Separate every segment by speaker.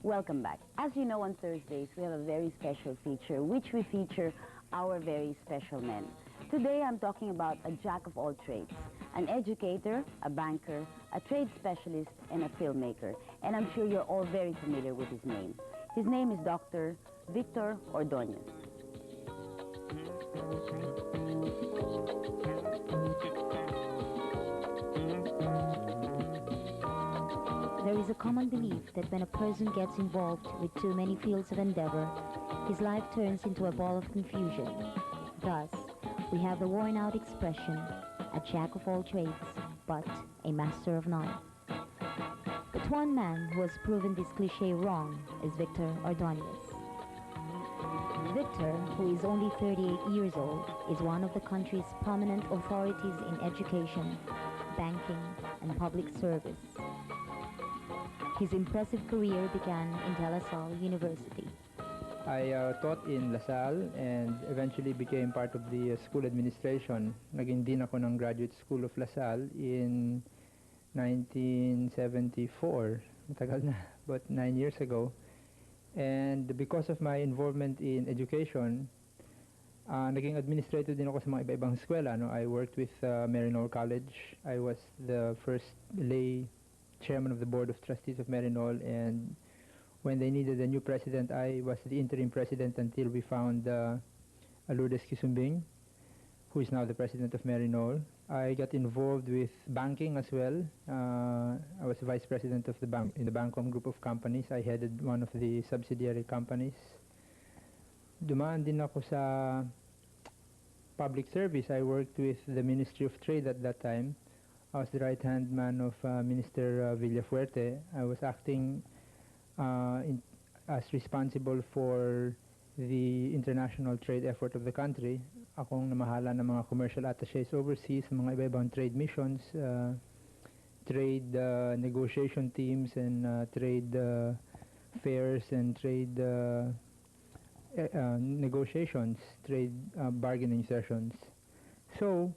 Speaker 1: Welcome back. As you know, on Thursdays, we have a very special feature, which we feature our very special men. Today, I'm talking about a jack of all trades, an educator, a banker, a trade specialist, and a filmmaker. And I'm sure you're all very familiar with his name. His name is Dr. Victor Ordonez.
Speaker 2: There is a common belief that when a person gets involved with too many fields of endeavor, his life turns into a ball of confusion. Thus, we have the worn-out expression, a jack of all trades, but a master of none. But one man who has proven this cliché wrong is Victor Ordonez. Victor, who is only 38 years old, is one of the country's prominent authorities in education, banking, and public service. His impressive career began in De La Salle University.
Speaker 3: I taught in La Salle and eventually became part of the school administration. Naging dean ako ng Graduate School of La Salle in 1974. Matagal na, but 9 years ago. And because of my involvement in education, naging administrator din ako sa mga iba-ibang eskwela. No? I worked with Marinol College. I was the first lay chairman of the board of trustees of Marinol, and when they needed a new president, I was the interim president until we found Lourdes Kisumbing, who is now the president of Marinol. I got involved with banking as well. I was vice president of the bank in the Bancom group of companies. I headed one of the subsidiary companies. Dumaan din ako sa public service. I worked with the Ministry of Trade at that time. I was the right-hand man of Minister Villafuerte. I was acting as responsible for the international trade effort of the country. Akong namahala ng mga commercial attachés overseas, mga iba-ibang trade missions, trade negotiation teams, and trade fairs and trade negotiations, trade bargaining sessions. So,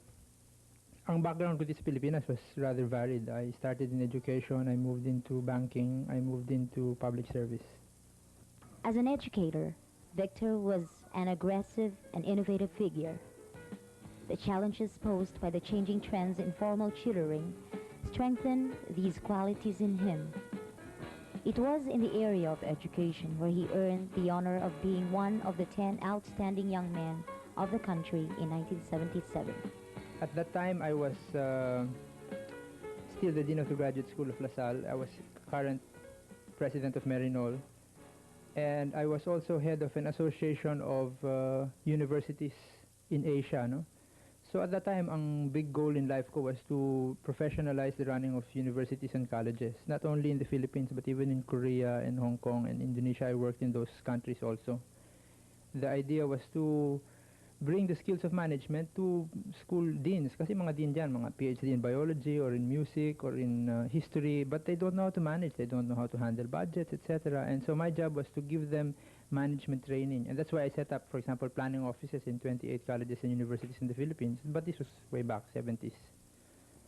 Speaker 3: ang background ko dito sa Pilipinas was rather varied. I started in education, I moved into banking, I moved into public service.
Speaker 2: As an educator, Victor was an aggressive and innovative figure. The challenges posed by the changing trends in formal tutoring strengthened these qualities in him. It was in the area of education where he earned the honor of being one of the 10 outstanding young men of the country in 1977.
Speaker 3: At that time, I was still the Dean of the Graduate School of La Salle. I was current President of Marinol. And I was also head of an association of universities in Asia. No? So at that time, ang big goal in life ko was to professionalize the running of universities and colleges. Not only in the Philippines, but even in Korea and Hong Kong and Indonesia. I worked in those countries also. The idea was to bring the skills of management to school deans. Kasi mga dean dyan, mga PhD in biology or in music or in history, but they don't know how to manage. They don't know how to handle budgets, etc. And so my job was to give them management training. And that's why I set up, for example, planning offices in 28 colleges and universities in the Philippines. But this was way back, 70s.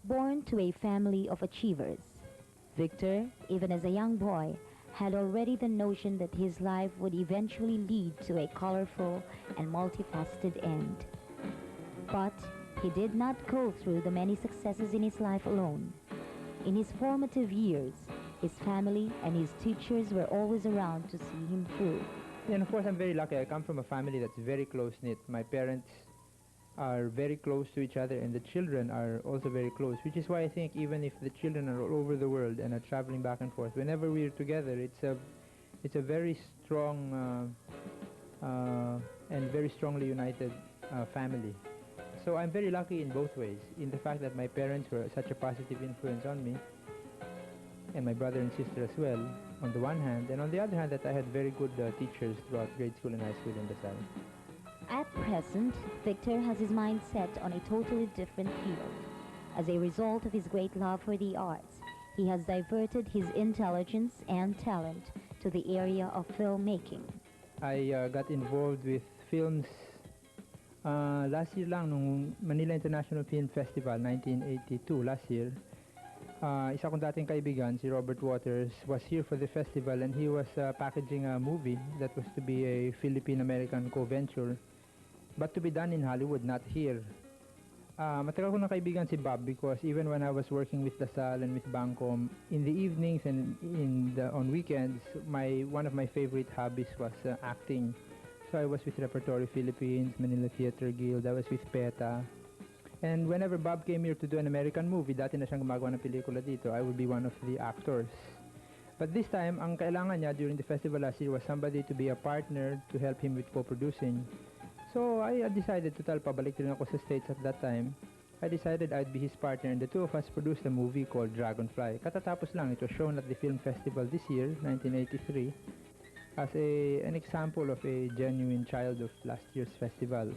Speaker 2: Born to a family of achievers, Victor, even as a young boy, had already the notion that his life would eventually lead to a colorful and multifaceted end. But he did not go through the many successes in his life alone. In his formative years, his family and his teachers were always around to see him through.
Speaker 3: And of course, I'm very lucky. I come from a family that's very close-knit. My parents are very close to each other, and the children are also very close, which is why I think even if the children are all over the world and are traveling back and forth, whenever we're together, it's a very strong and very strongly united family. So I'm very lucky in both ways, in the fact that my parents were such a positive influence on me, and my brother and sister as well, on the one hand, and on the other hand, that I had very good teachers throughout grade school and high school in the South.
Speaker 2: At present, Victor has his mind set on a totally different field. As a result of his great love for the arts, he has diverted his intelligence and talent to the area of filmmaking.
Speaker 3: I got involved with films last year lang, nung Manila International Film Festival, 1982, last year. isa kong dating kaibigan, si Robert Waters, was here for the festival and he was packaging a movie that was to be a Philippine-American co-venture but to be done in Hollywood, not here. Matagal ko na kaibigan si Bob because even when I was working with Dasal and with Bangcom, in the evenings and on weekends, one of my favorite hobbies was acting. So I was with Repertory Philippines, Manila Theatre Guild, I was with PETA. And whenever Bob came here to do an American movie, dati na siyang gumagawa ng pelikula dito, I would be one of the actors. But this time, ang kailangan niya during the festival last year was somebody to be a partner to help him with co-producing. So I decided to pabalik rin ako sa States at that time. I decided I'd be his partner and the two of us produced a movie called Dragonfly. Katatapos lang, it was shown at the film festival this year, 1983, as an example of a genuine child of last year's festival.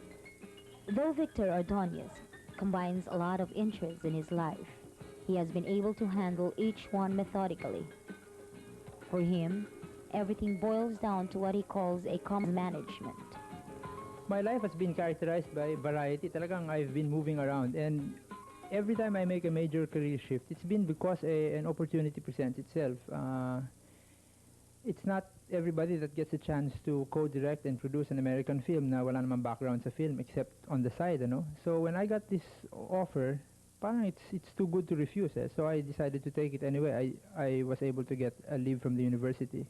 Speaker 2: Though Victor Ordonez combines a lot of interests in his life, he has been able to handle each one methodically. For him, everything boils down to what he calls a common management.
Speaker 3: My life has been characterized by variety. Talagang I've been moving around and every time I make a major career shift, it's been because an opportunity presents itself. It's not everybody that gets a chance to co-direct and produce an American film na wala namang background sa film except on the side, ano? So when I got this offer, parang it's too good to refuse. So I decided to take it anyway. I was able to get a leave from the university.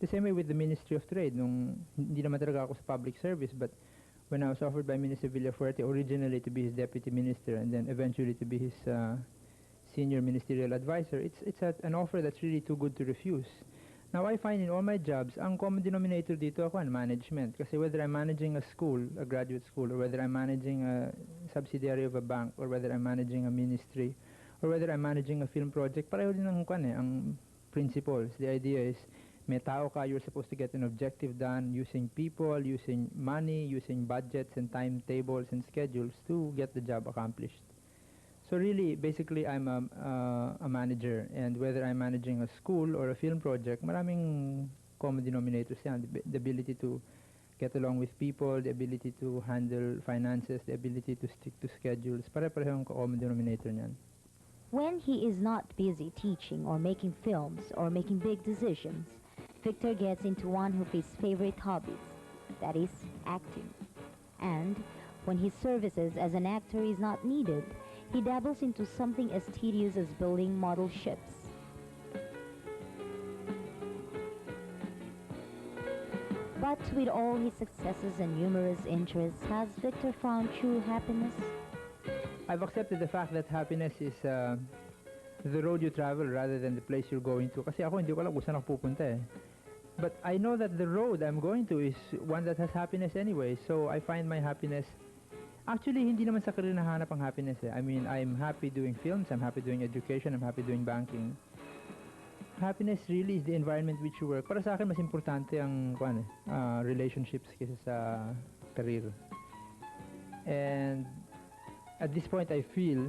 Speaker 3: The same way with the Ministry of Trade. Nung hindi naman talaga ako sa public service, but when I was offered by Minister Villafuerte originally to be his deputy minister and then eventually to be his senior ministerial advisor, it's an offer that's really too good to refuse. Now I find in all my jobs, ang common denominator dito ako ang management. Kasi whether I'm managing a school, a graduate school, or whether I'm managing a subsidiary of a bank, or whether I'm managing a ministry, or whether I'm managing a film project, pareho din ang principles. The idea is, may tao ka, you're supposed to get an objective done using people, using money, using budgets and timetables and schedules to get the job accomplished. So really, basically, I'm a manager, and whether I'm managing a school or a film project, maraming common denominators yan. The ability to get along with people, the ability to handle finances, the ability to stick to schedules, pare-pareho ang common denominator niyan.
Speaker 2: When he is not busy teaching or making films or making big decisions, Victor gets into one of his favorite hobbies, that is, acting. And when his services as an actor is not needed, he dabbles into something as tedious as building model ships. But with all his successes and numerous interests, has Victor found true happiness?
Speaker 3: I've accepted the fact that happiness is the road you travel rather than the place you're going to. Kasi ako hindi ko alam kung saan ako pupunta eh. But I know that the road I'm going to is one that has happiness anyway. So I find my happiness. Actually, hindi naman sa career nahanap ang happiness eh. I mean, I'm happy doing films, I'm happy doing education, I'm happy doing banking. Happiness really is the environment which you work. Para sa akin, mas importante ang relationships kaysa sa career. And at this point, I feel,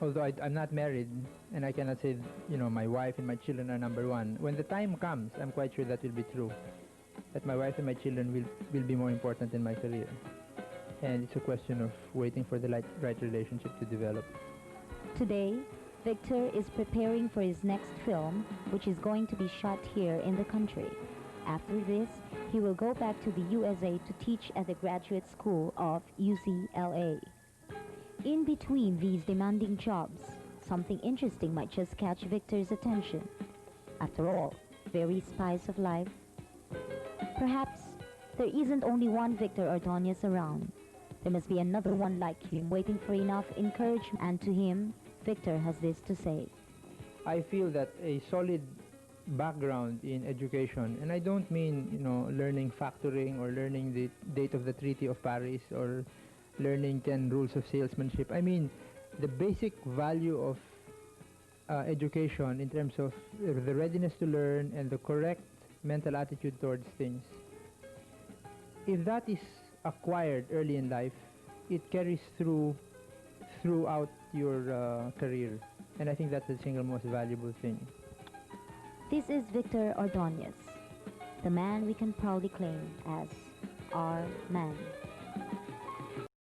Speaker 3: although I'm not married, and I cannot say, my wife and my children are number one. When the time comes, I'm quite sure that will be true. That my wife and my children will be more important in my career. And it's a question of waiting for the right relationship to develop.
Speaker 2: Today, Victor is preparing for his next film, which is going to be shot here in the country. After this, he will go back to the USA to teach at the graduate school of UCLA. In between these demanding jobs, something interesting might just catch Victor's attention. After all, very spice of life. Perhaps there isn't only one Victor Ordonez around. There must be another one like him waiting for enough encouragement, and to him, Victor has this to say.
Speaker 3: I feel that a solid background in education, and I don't mean, learning factoring or learning the date of the Treaty of Paris or learning 10 rules of salesmanship. I mean the basic value of education in terms of the readiness to learn and the correct mental attitude towards things. If that is acquired early in life, it carries throughout your career. And I think that's the single most valuable thing.
Speaker 2: This is Victor Ordonez, the man we can proudly claim as our man.